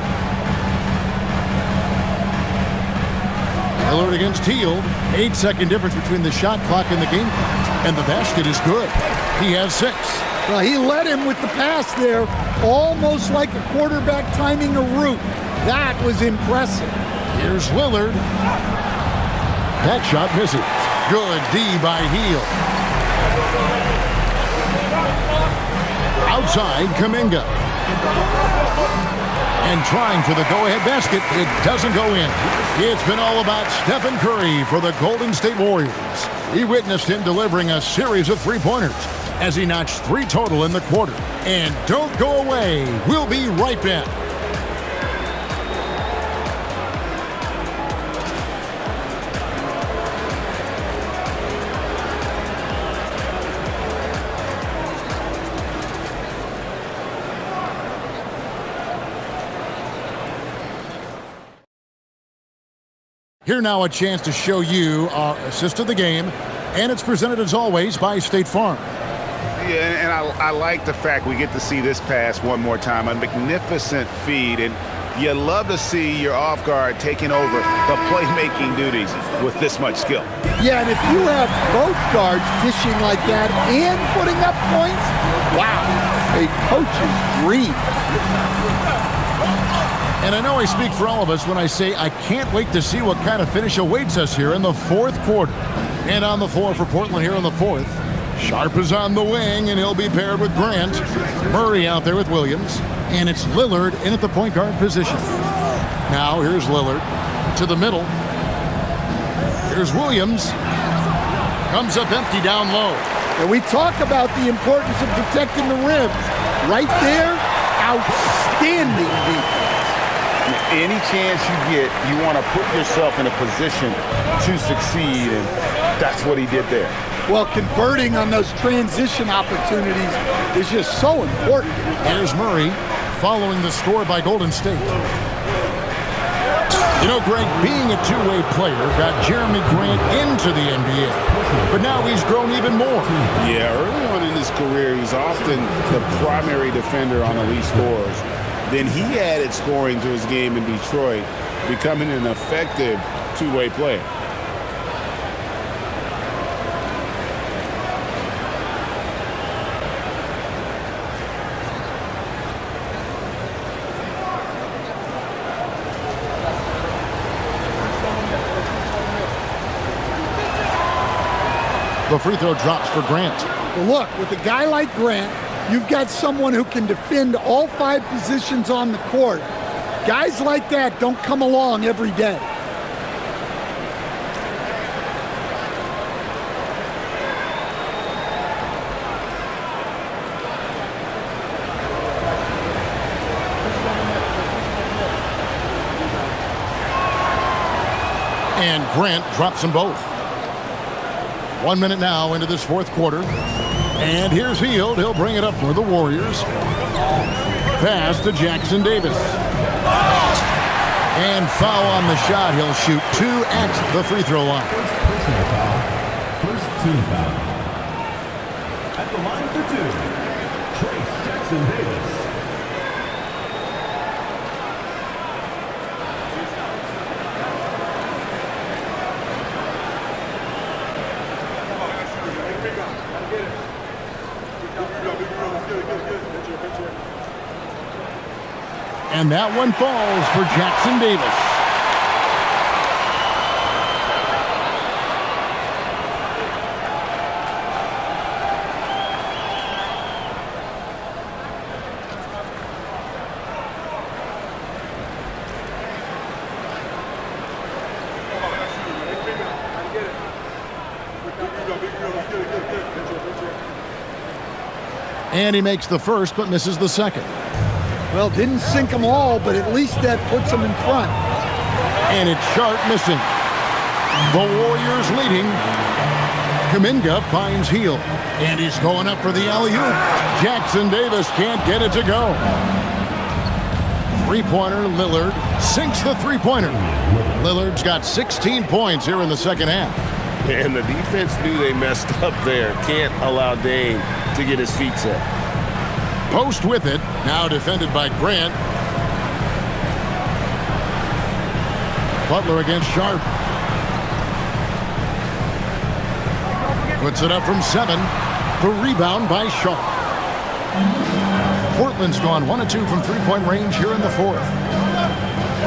Lillard against Hield. 8-second difference between the shot clock and the game clock. And the basket is good. He has 6. Well, he led him with the pass there, almost like a quarterback timing a route. That was impressive. Here's Lillard. That shot misses. Good D by Hield. Outside, Kuminga. And trying for the go-ahead basket. It doesn't go in. It's been all about Stephen Curry for the Golden State Warriors. We witnessed him delivering a series of three-pointers as he notched 3 total in the quarter. And don't go away. We'll be right back. Here now a chance to show you our assist of the game, and it's presented as always by State Farm. Yeah, and I like the fact we get to see this pass one more time. A magnificent feed, and you love to see your off guard taking over the playmaking duties with this much skill. Yeah, and if you have both guards dishing like that and putting up points, wow, a coach's dream. And I know I speak for all of us when I say I can't wait to see what kind of finish awaits us here in the fourth quarter. And on the floor for Portland here in the fourth, Sharp is on the wing, and he'll be paired with Grant. Murray out there with Williams. And it's Lillard in at the point guard position. Now here's Lillard to the middle. Here's Williams. Comes up empty down low. And we talk about the importance of protecting the rim. Right there, outstanding defense. Any chance you get, you want to put yourself in a position to succeed. And that's what he did there. Well, converting on those transition opportunities is just so important. Here's Murray following the score by Golden State. You know, Greg, being a two-way player got Jeremy Grant into the NBA, but now he's grown even more. Yeah, early on in his career, he's often the primary defender on elite scorers. Then he added scoring to his game in Detroit, becoming an effective two-way player. The free throw drops for Grant. Well, look, with a guy like Grant, you've got someone who can defend all 5 positions on the court. Guys like that don't come along every day. And Grant drops them both. 1 minute now into this fourth quarter. And here's Hield. He'll bring it up for the Warriors. Pass to Jackson Davis. And foul on the shot. He'll shoot 2 at the free throw line. First team foul. At the line for 2, Trace Jackson Davis. And that one falls for Jackson Davis. And he makes the first, but misses the second. Well, didn't sink them all, but at least that puts them in front. And it's Sharp missing. The Warriors leading. Kuminga finds Hield. And he's going up for the alley-oop. Jackson Davis can't get it to go. Three-pointer, Lillard sinks the three-pointer. Lillard's got 16 points here in the second half. And the defense knew they messed up there. Can't allow Dame to get his feet set. Post with it, now defended by Grant. Butler against Sharp. Puts it up from 7. The rebound by Sharp. Portland's gone 1 of 2 from three-point range here in the fourth.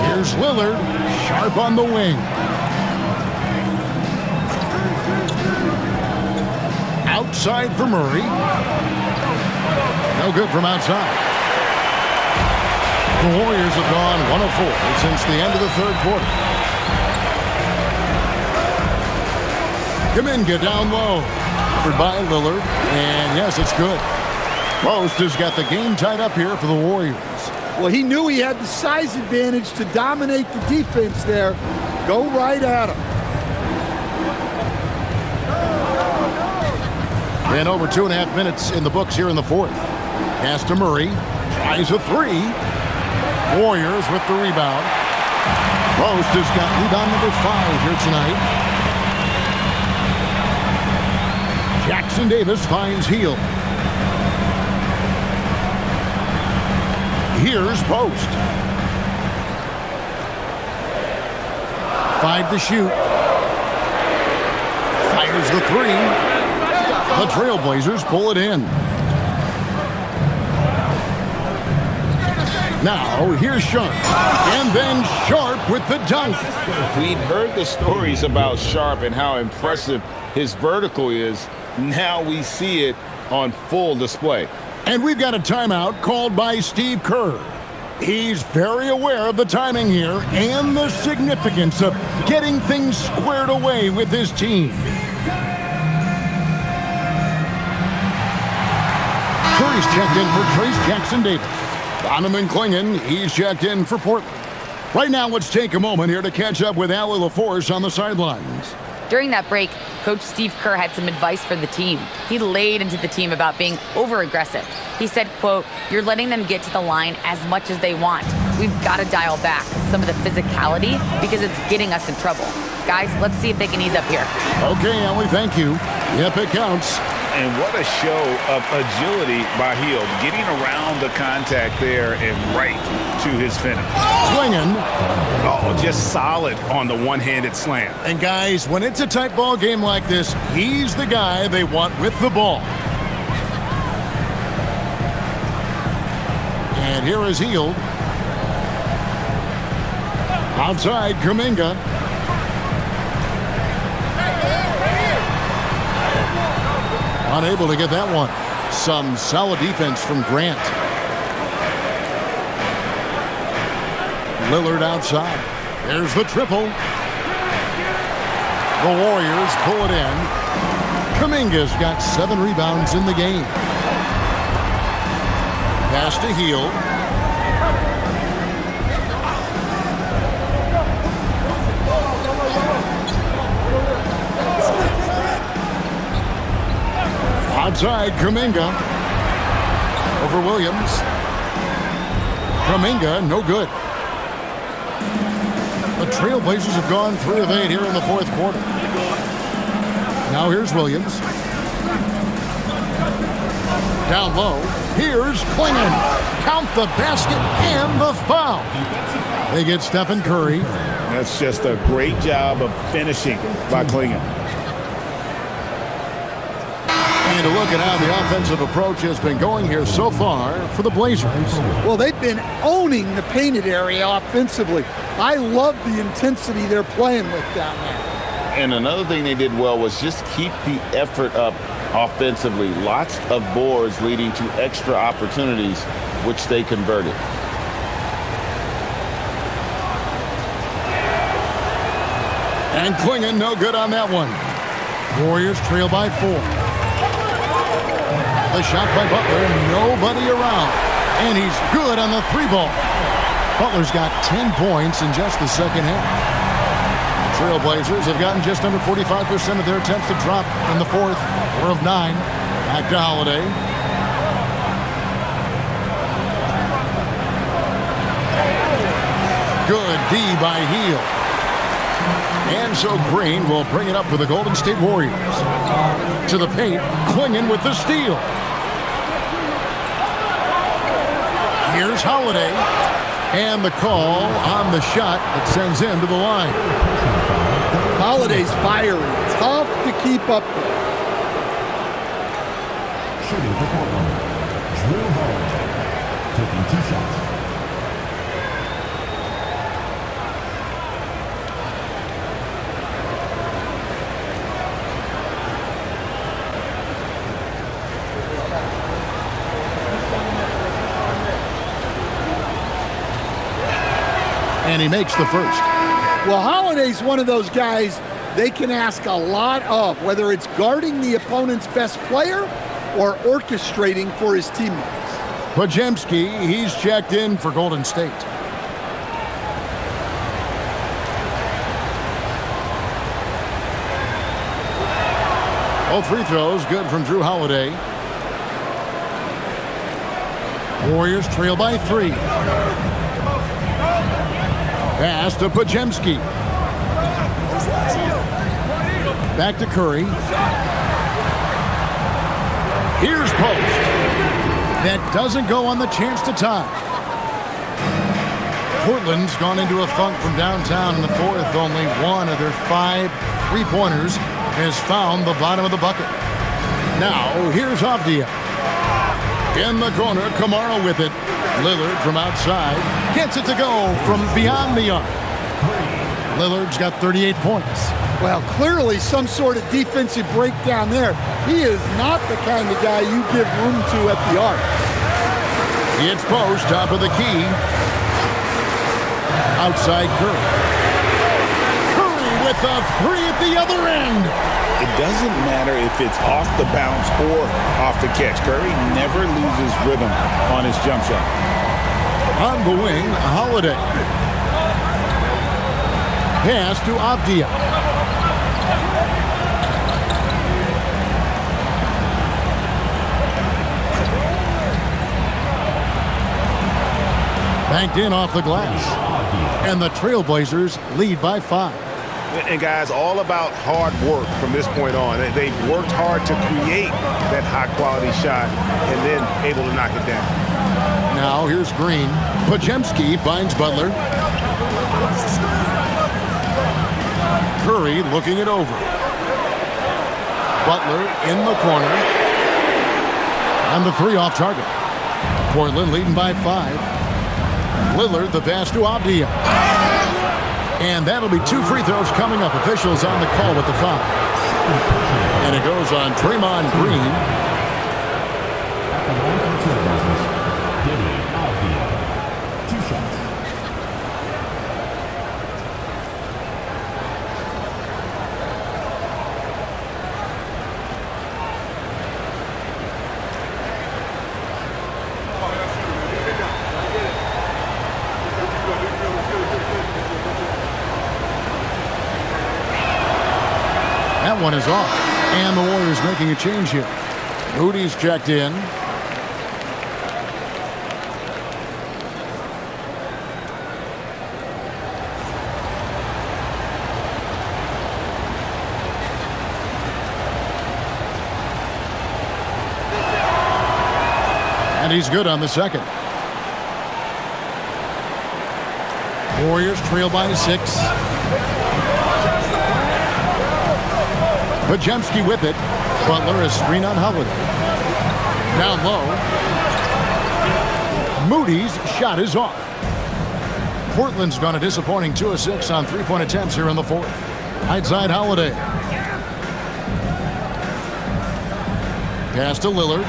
Here's Lillard, Sharp on the wing. Outside for Murray. No good from outside. The Warriors have gone 1 of 4 since the end of the third quarter. Kuminga down low. Covered by Lillard. And yes, it's good. Post has got the game tied up here for the Warriors. Well, he knew he had the size advantage to dominate the defense there. Go right at him. And over 2.5 minutes in the books here in the fourth. Pass to Murray. Tries a 3. Warriors with the rebound. Post has got rebound number 5 here tonight. Jackson Davis finds Hield. Here's Post. 5 to shoot. Fires the 3. The Trailblazers pull it in. Now, here's Sharp. And then Sharp with the dunk. We've heard the stories about Sharp and how impressive his vertical is. Now we see it on full display. And we've got a timeout called by Steve Kerr. He's very aware of the timing here and the significance of getting things squared away with his team. Curry's checked in for Trace Jackson Davis. Donovan Clingan, he's checked in for Portland. Right now, let's take a moment here to catch up with Allie LaForce on the sidelines. During that break, Coach Steve Kerr had some advice for the team. He laid into the team about being over-aggressive. He said, quote, "You're letting them get to the line as much as they want. We've got to dial back some of the physicality because it's getting us in trouble. Guys, let's see if they can ease up here." Okay, Ellie, thank you. Yep, it counts. And what a show of agility by Hield, getting around the contact there and right to his finish. Swinging. Oh, just solid on the one-handed slam. And guys, when it's a tight ball game like this, he's the guy they want with the ball. And here is Hield. Outside, Kuminga. Unable to get that one. Some solid defense from Grant. Lillard outside. There's the triple. The Warriors pull it in. Kuminga's got 7 rebounds in the game. Pass to Hield. Outside, Kuminga. Over Williams. Kuminga, no good. The Trailblazers have gone 3 of 8 here in the 4th quarter. Now here's Williams. Down low. Here's Klingon. Count the basket and the foul. They get Stephen Curry. That's just a great job of finishing by Klingon. And to look at how the offensive approach has been going here so far for the Blazers. Well, they've been owning the painted area offensively. I love the intensity they're playing with down there. And another thing they did well was just keep the effort up offensively. Lots of boards leading to extra opportunities, which they converted. And Klingon, no good on that one. Warriors trail by 4. The shot by Butler, nobody around. And he's good on the 3-ball. Butler's got 10 points in just the second half. Trailblazers have gotten just under 45% of their attempts to drop in the 4th. 4 of 9. Back to Holiday. Good D by Hield. And so Green will bring it up for the Golden State Warriors. To the paint, Klingon with the steal. Here's Holiday. And the call on the shot that sends him to the line. Holiday's fiery. Tough to keep up with. Shooting for Portland, Drew Holiday, taking 2 shots. And he makes the first. Well, Holiday's one of those guys they can ask a lot of, whether it's guarding the opponent's best player or orchestrating for his teammates. Podziemski, he's checked in for Golden State. All free throws good from Drew Holiday. Warriors trail by 3. Pass to Podziemski. Back to Curry. Here's post. That doesn't go on the chance to tie. Portland's gone into a funk from downtown in the 4th. Only one of their 5 3-pointers has found the bottom of the bucket. Now, here's Avdia. In the corner, Kamara with it. Lillard from outside gets it to go from beyond the arc. Lillard's got 38 points. Well, clearly some sort of defensive breakdown there. He is not the kind of guy you give room to at the arc. It's post, top of the key. Outside Curry. Curry with a 3 at the other end. It doesn't matter if it's off the bounce or off the catch. Curry never loses rhythm on his jump shot. On the wing, Holiday. Pass to Avdia. Banked in off the glass. And the Trailblazers lead by 5. And guys, all about hard work from this point on. They've worked hard to create that high-quality shot and then able to knock it down. Now here's Green. Podziemski finds Butler. Curry looking it over. Butler in the corner. And the 3 off target. Portland leading by 5. Lillard the pass to Avdia. And that'll be 2 free throws coming up. Officials on the call with the foul. And it goes on Draymond Green. That one is off. And the Warriors making a change here. Moody's checked in. And he's good on the second. Warriors trail by 6. Podziemski with it. Butler a screen on Holiday. Down low. Moody's shot is off. Portland's gone a disappointing 2 of 6 on 3-point attempts here in the 4th. Outside Holiday. Pass to Lillard.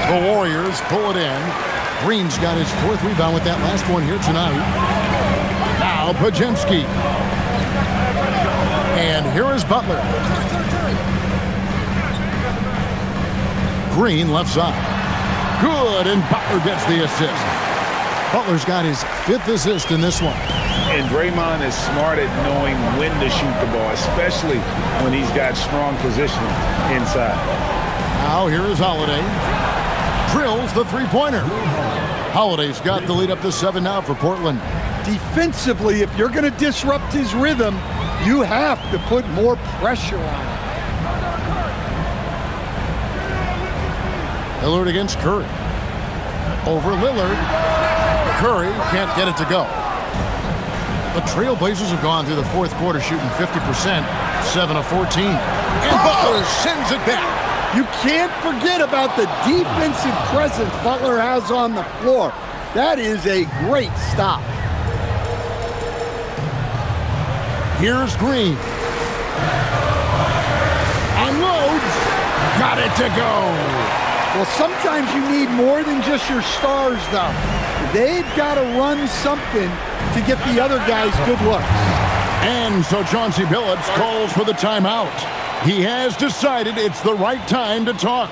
The Warriors pull it in. Green's got his 4th rebound with that last one here tonight. Now Podziemski. And here is Butler. Green left side. Good, and Butler gets the assist. Butler's got his 5th assist in this one. And Draymond is smart at knowing when to shoot the ball, especially when he's got strong positioning inside. Now here is Holiday. Drills the 3-pointer. Holiday's got the lead up to 7 now for Portland. Defensively, if you're going to disrupt his rhythm, you have to put more pressure on him. Lillard against Curry. Over Lillard. Curry can't get it to go. The Trailblazers have gone through the 4th quarter shooting 50%, 7 of 14. And Butler sends it back. You can't forget about the defensive presence Butler has on the floor. That is a great stop. Here's Green. Unloads. Got it to go. Well, sometimes you need more than just your stars, though. They've got to run something to get the other guys good looks. And so Chauncey Billups calls for the timeout. He has decided it's the right time to talk.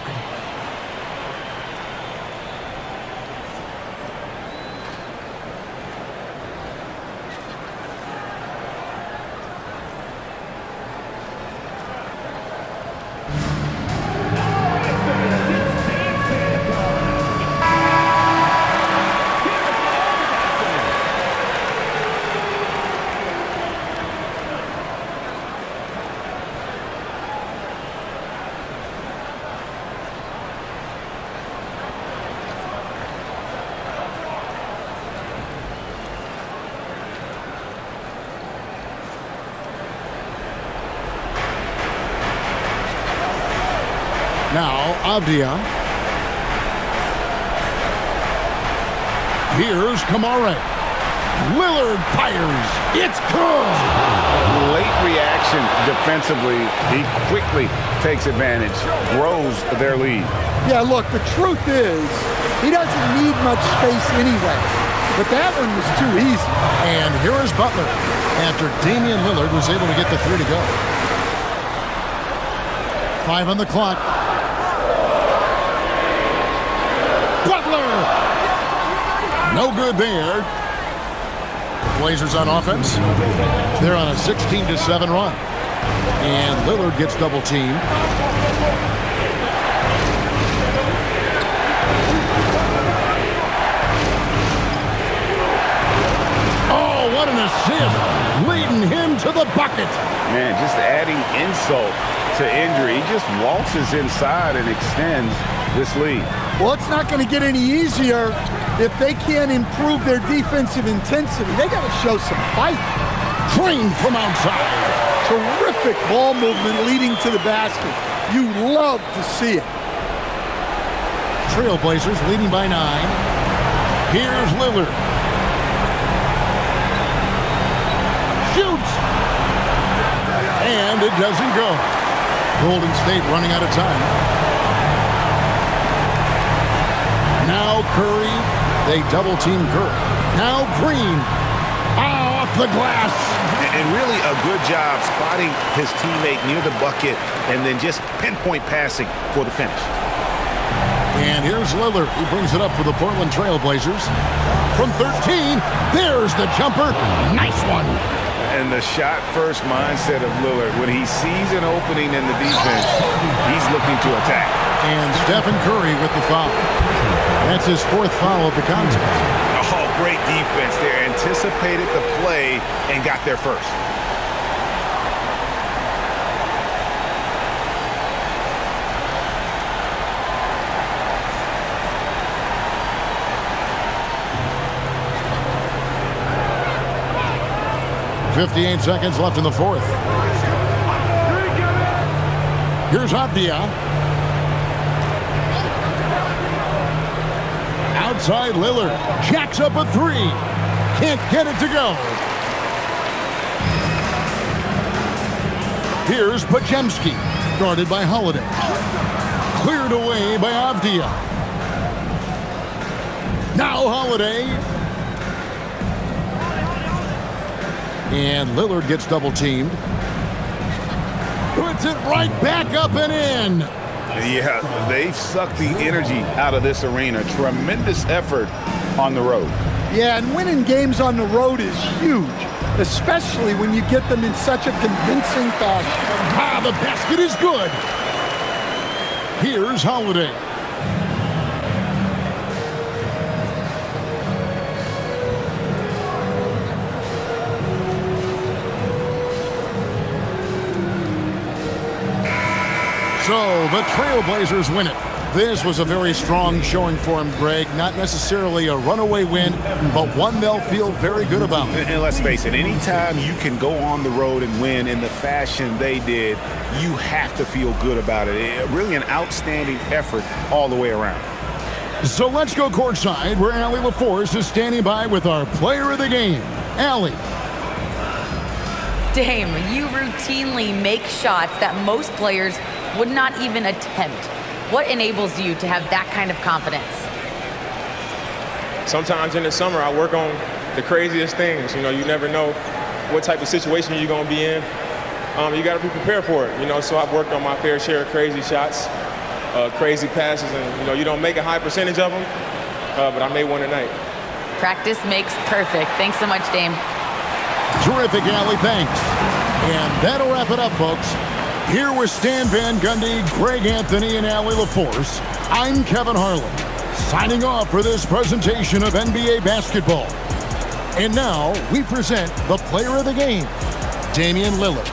Now, Avdia. Here's Kamara. Lillard fires. It's good. Late reaction defensively. He quickly takes advantage, grows their lead. Yeah, look, the truth is, he doesn't need much space anyway. But that one was too easy. And here is Butler after Damian Lillard was able to get the 3 to go. 5 on the clock. Butler! No good there. Blazers on offense. They're on a 16-7 run. And Lillard gets double teamed. Oh, what an assist, leading him to the bucket. Man, just adding insult to injury. He just waltzes inside and extends this lead. Well, it's not going to get any easier if they can't improve their defensive intensity. They got to show some fight. Drained from outside. Terrific ball movement leading to the basket. You love to see it. Trailblazers leading by 9. Here's Lillard. Shoots. And it doesn't go. Golden State running out of time. Now Curry. They double team Curry. Now Green. Off the glass. And really a good job spotting his teammate near the bucket and then just pinpoint passing for the finish. And here's Lillard. He brings it up for the Portland Trailblazers. From 13, there's the jumper. Nice one. And the shot-first mindset of Lillard. When he sees an opening in the defense, he's looking to attack. And Stephen Curry with the foul. That's his 4th foul of the contest. Oh, great defense there. Anticipated the play and got there first. .58 seconds left in the 4th. Here's Avdia. Outside Lillard. Jacks up a 3. Can't get it to go. Here's Pajemski. Guarded by Holiday. Cleared away by Avdia. Now Holiday. And Lillard gets double teamed. Puts it right back up and in. Yeah, they've sucked the energy out of this arena. Tremendous effort on the road. Yeah, and winning games on the road is huge, especially when you get them in such a convincing fashion. The basket is good. Here's Holiday. So the Trailblazers win it. This was a very strong showing for him, Greg. Not necessarily a runaway win, but one they'll feel very good about. And let's face it, anytime you can go on the road and win in the fashion they did, you have to feel good about it. Really an outstanding effort all the way around. So let's go courtside where Allie LaForce is standing by with our player of the game. Allie. Dame, you routinely make shots that most players would not even attempt. What enables you to have that kind of confidence? Sometimes in the summer, I work on the craziest things. You know, you never know what type of situation you're going to be in. You got to be prepared for it. You know, so I've worked on my fair share of crazy shots, crazy passes, and, you know, you don't make a high percentage of them, but I made one tonight. Practice makes perfect. Thanks so much, Dame. Terrific, Allie. Thanks. And that'll wrap it up, folks. Here with Stan Van Gundy, Greg Anthony, and Allie LaForce, I'm Kevin Harlan, signing off for this presentation of NBA basketball. And now we present the player of the game, Damian Lillard.